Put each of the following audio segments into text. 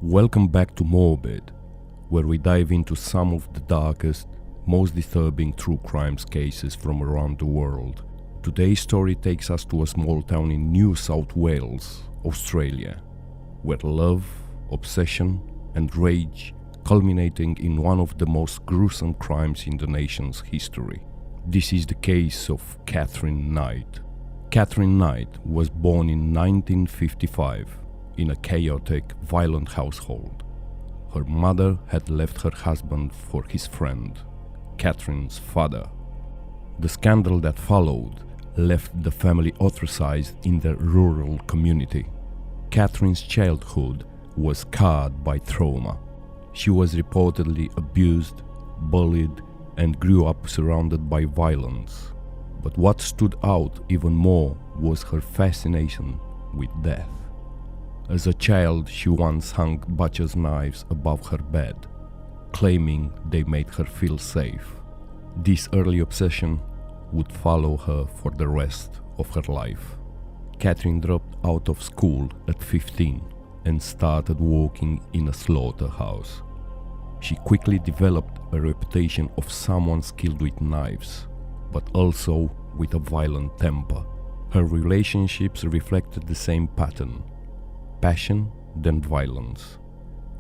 Welcome back to Morbid, where we dive into some of the darkest, most disturbing true crimes cases from around the world. Today's story takes us to a small town in New South Wales, Australia, where love, obsession, and rage culminating in one of the most gruesome crimes in the nation's history. This is the case of Katherine Knight. Katherine Knight was born in 1955 in a chaotic, violent household. Her mother had left her husband for his friend, Katherine's father. The scandal that followed left the family ostracized in the rural community. Katherine's childhood was scarred by trauma. She was reportedly abused, bullied, and grew up surrounded by violence. But what stood out even more was her fascination with death. As a child, she once hung butcher's knives above her bed, claiming they made her feel safe. This early obsession would follow her for the rest of her life. Katherine dropped out of school at 15 and started working in a slaughterhouse. She quickly developed a reputation of someone skilled with knives, but also with a violent temper. Her relationships reflected the same pattern: passion, then violence.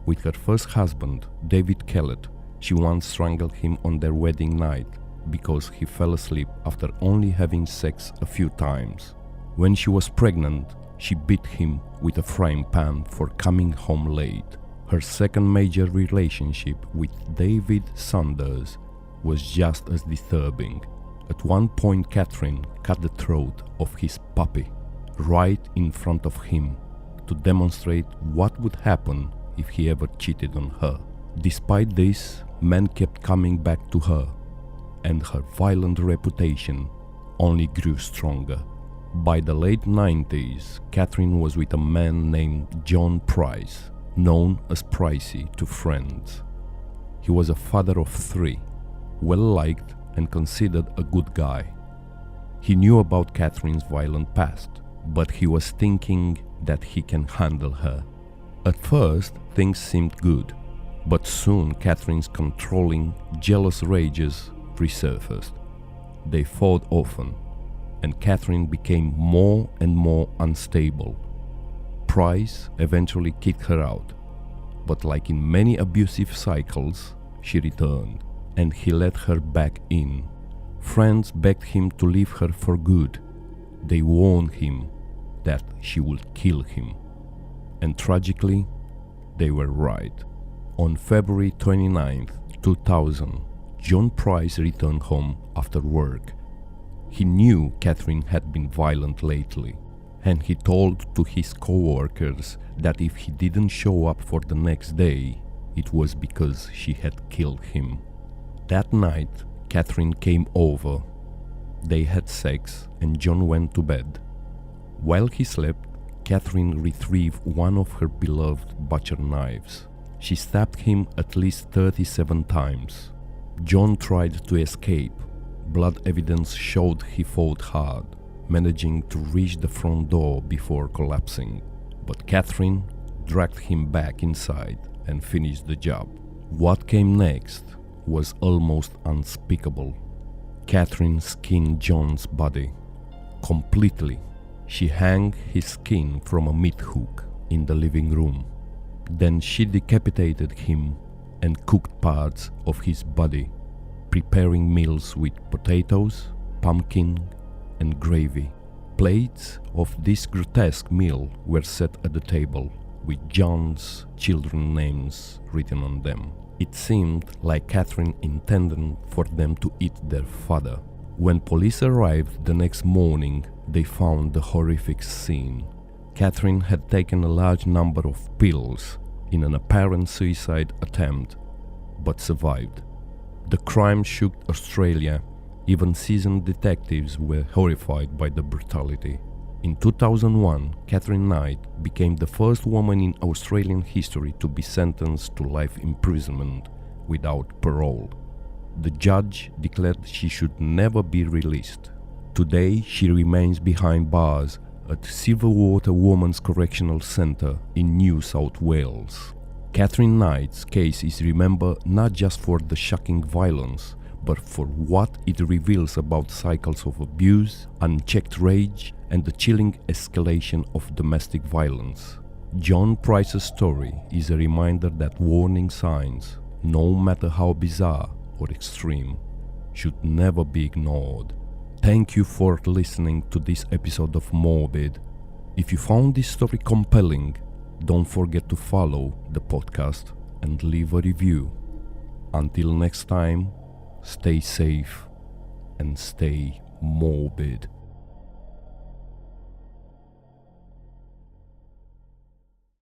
With her first husband, David Kellett, she once strangled him on their wedding night because he fell asleep after only having sex a few times. When she was pregnant, she beat him with a frying pan for coming home late. Her second major relationship with David Saunders was just as disturbing. At one point, Katherine cut the throat of his puppy right in front of him to demonstrate what would happen if he ever cheated on her. Despite this, men kept coming back to her, and her violent reputation only grew stronger. By the late 90s, Katherine was with a man named John Price, known as Pricey to friends. He was a father of 3, well-liked and considered a good guy. He knew about Katherine's violent past, but he was thinking that he can handle her. At first, things seemed good, but soon Katherine's controlling, jealous rages resurfaced. They fought often, and Katherine became more and more unstable. Price eventually kicked her out, but like in many abusive cycles, she returned, and he let her back in. Friends begged him to leave her for good. They warned him that she would kill him. And tragically, they were right. On February 29, 2000, John Price returned home after work. He knew Katherine had been violent lately, and he told to his co-workers that if he didn't show up for the next day, it was because she had killed him. That night, Katherine came over. They had sex and John went to bed. While he slept, Katherine retrieved one of her beloved butcher knives. She stabbed him at least 37 times. John tried to escape. Blood evidence showed he fought hard, managing to reach the front door before collapsing. But Katherine dragged him back inside and finished the job. What came next was almost unspeakable. Katherine skinned John's body completely. She hung his skin from a meat hook in the living room. Then she decapitated him and cooked parts of his body, preparing meals with potatoes, pumpkin, and gravy. Plates of this grotesque meal were set at the table, with John's children's names written on them. It seemed like Katherine intended for them to eat their father. When police arrived the next morning, they found the horrific scene. Katherine had taken a large number of pills in an apparent suicide attempt, but survived. The crime shook Australia. Even seasoned detectives were horrified by the brutality. In 2001, Katherine Knight became the first woman in Australian history to be sentenced to life imprisonment without parole. The judge declared she should never be released. Today, she remains behind bars at Silverwater Women's Correctional Centre in New South Wales. Katherine Knight's case is remembered not just for the shocking violence, but for what it reveals about cycles of abuse, unchecked rage, and the chilling escalation of domestic violence. John Price's story is a reminder that warning signs, no matter how bizarre or extreme, should never be ignored. Thank you for listening to this episode of Morbid. If you found this story compelling, don't forget to follow the podcast and leave a review. Until next time, stay safe and stay morbid.